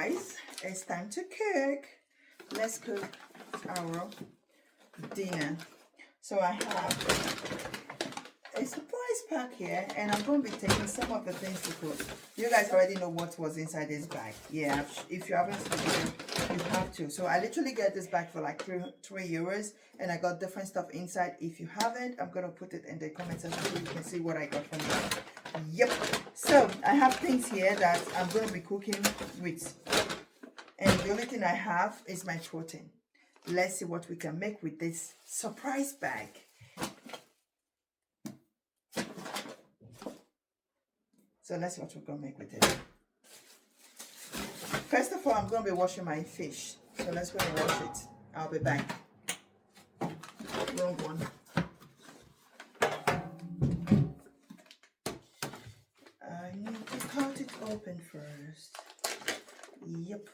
guys, it's time to cook. Let's cook our dinner. So I have a surprise pack here, and I'm going to be taking some of the things to cook. You guys already know what was inside this bag. Yeah, if you haven't seen it, you have to. So I literally get this bag for like 3 euros, and I got different stuff inside. If you haven't, I'm going to put it in the comment section so you can see what I got from it. Yep. So I have things here that I'm going to be cooking with, and the only thing I have is my protein. Let's see what we can make with this surprise bag. So let's see what we're going to make with it. First of all, I'm going to be washing my fish. So let's go and wash it. I'll be back. Wrong one. I need to cut it open first. Yep.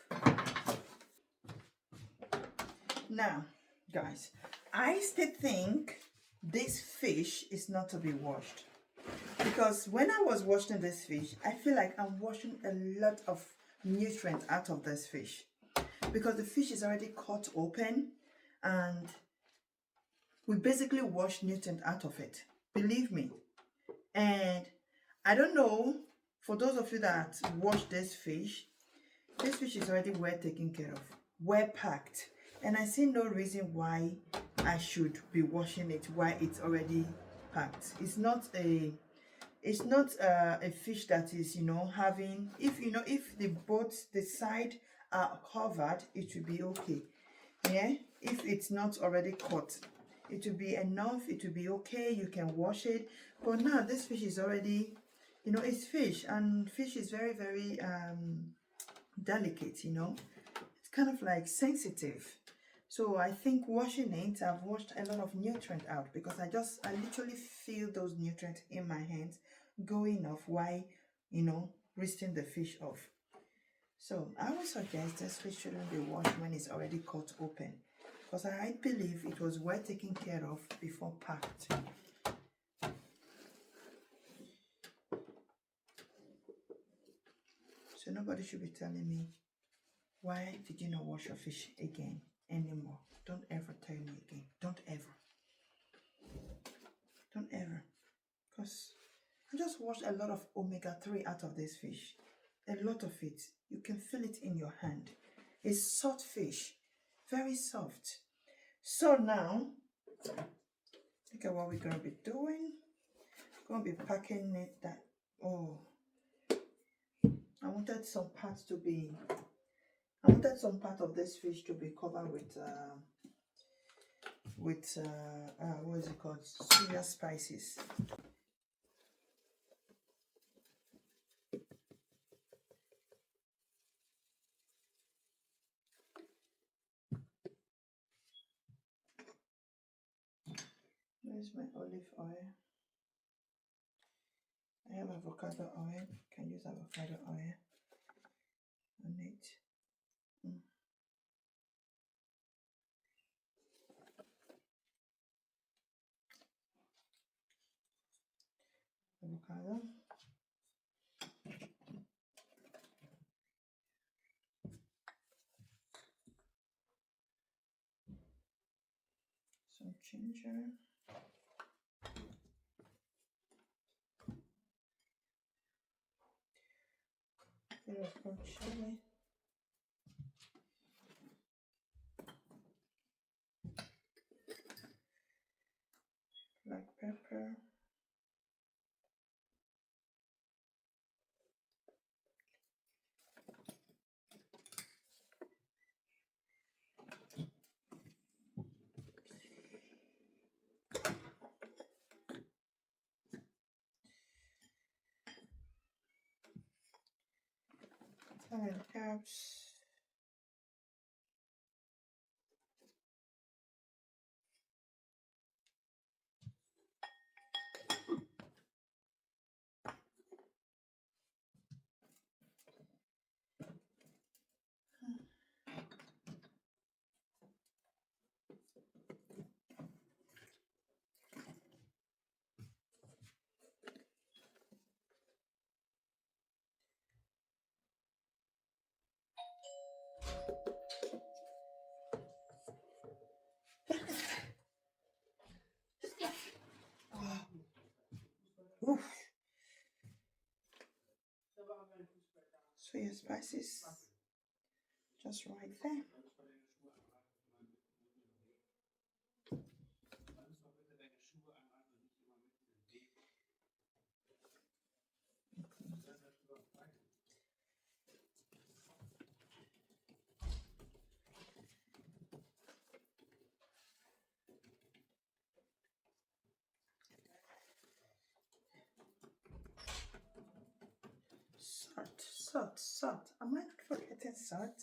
Now, guys, I still think this fish is not to be washed. Because when I was washing this fish, I feel like I'm washing a lot of nutrients out of this fish. Because the fish is already cut open and we basically wash nutrients out of it. Believe me. And I don't know, for those of you that wash this fish is already well taken care of, well packed. And I see no reason why I should be washing it while it's already packed. It's not a fish that is, having, if the side are covered, it will be okay. Yeah, if it's not already cut, it will be enough, it will be okay, you can wash it. But now this fish is already, it's fish, and fish is very, very delicate. It's kind of like sensitive. So I think washing it, I've washed a lot of nutrient out, because I literally feel those nutrients in my hands going off while, rinsing the fish off. So I would suggest this fish shouldn't be washed when it's already cut open, because I believe it was well taken care of before packed. So nobody should be telling me, why did you not wash your fish again anymore? Don't ever tell me again. Don't ever. Don't ever. Because I just washed a lot of omega-3 out of this fish. A lot of it. You can feel it in your hand. It's soft fish. Very soft. So now, look at what we're going to be doing. We're going to be packing it that, I wanted some part of this fish to be covered with what is it called? Soya spices. Where's my olive oil? I have avocado oil. Can use avocado oil on it. Avocado. Some ginger. A bit of green chili. Black pepper. And herbs. Oof. So your spices just right there. Salt. Am I not forgetting salt?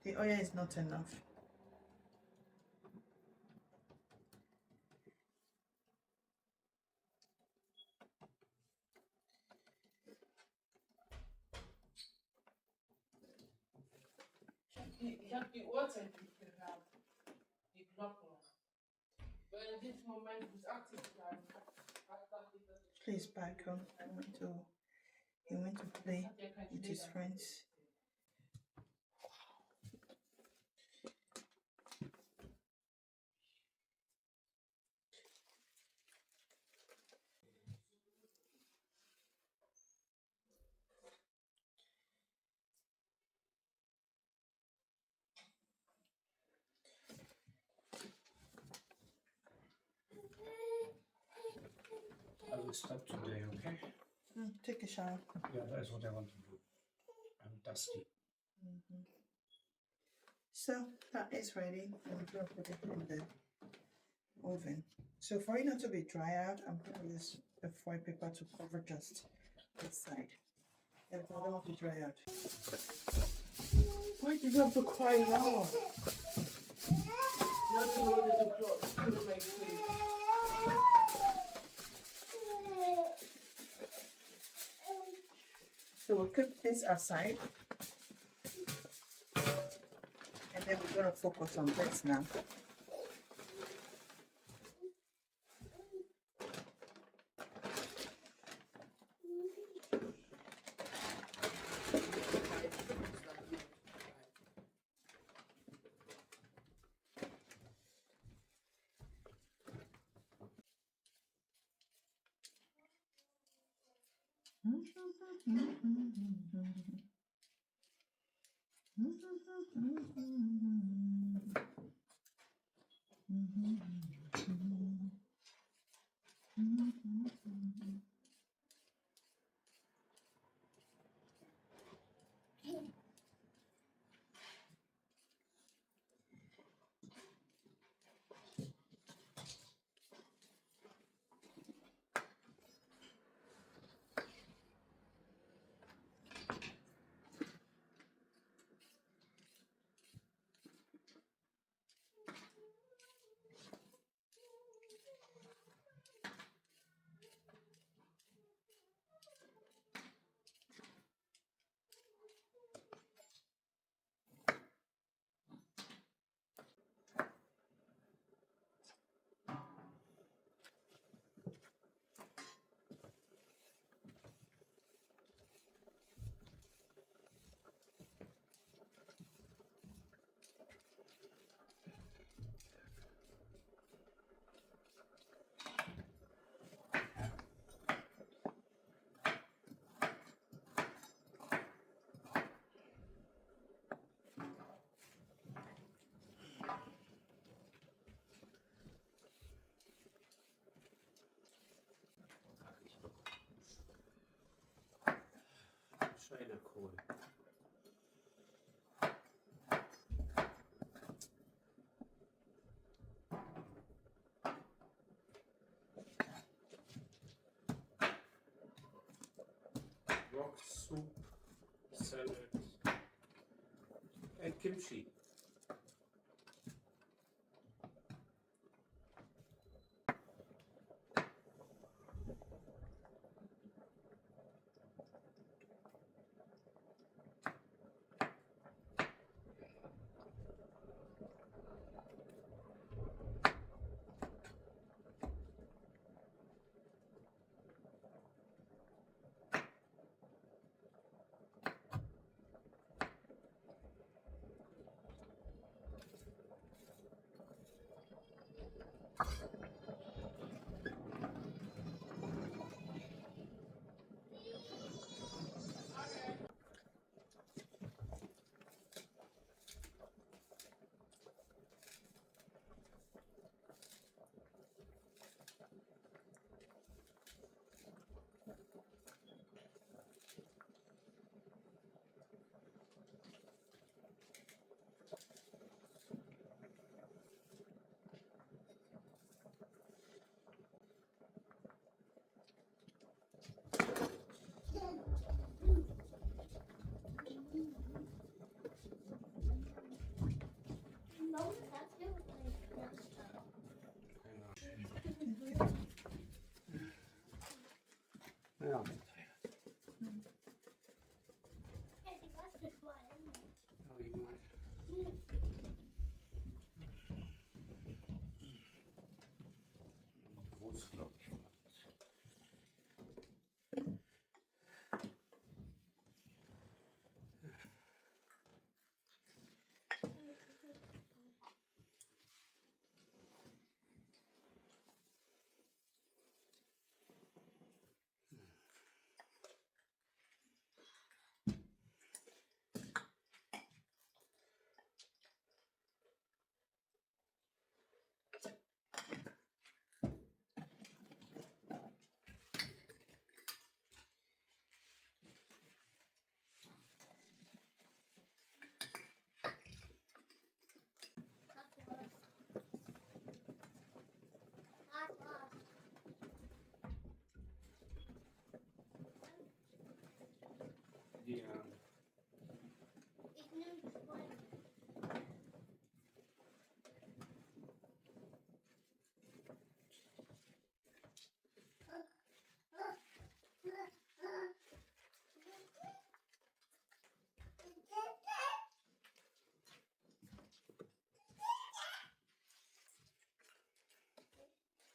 The oil is not enough. Ich habe die Uhrzeit nicht gehört, die Glocken. Weil in diesem Moment bis 80 Jahre. Please back home. He went to play with his friends. I will stop today, okay? Take a shower. Yeah, that's what I want to do. I'm dusty. So that is ready. I'm going to put it in the oven. So for it not to be dry out, I'm going to use a foil paper to cover just this side. And I don't want to dry out. Why did you have to cry now? Nothing wanted to close to make food. So we'll keep this aside. And then we're going to focus on this now. China Kohl. Rock soup, salad, and kimchi. Yeah. Ik neem twee.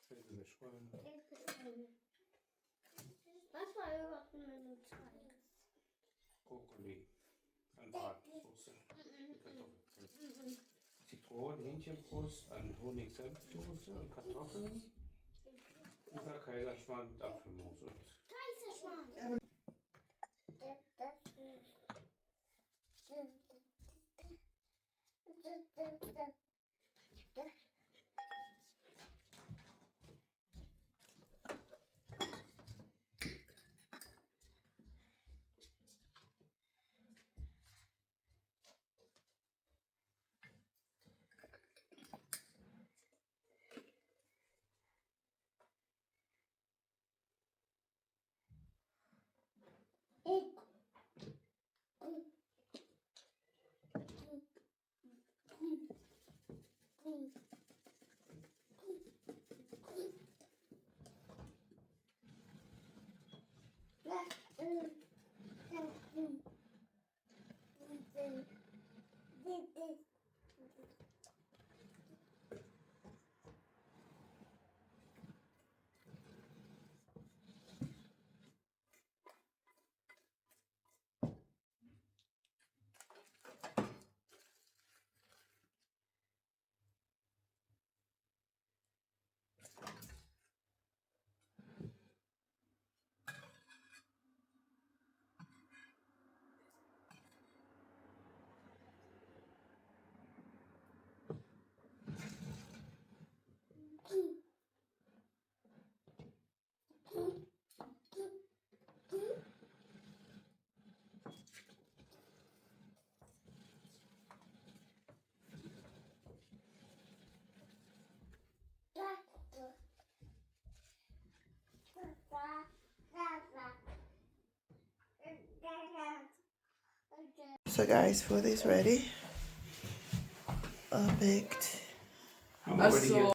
Even de schoenen. Wat wil je wat nummer 2? Broccoli. En bratensoße. Kartoffeln. Zitronen, Hähnchenbrust, ein Honigsenfsoße und Kartoffeln. Oder Kaiserschmarrn mit Apfelmus. Und Kaiserschmarrn. So guys, food is ready. Baked. I'm already here.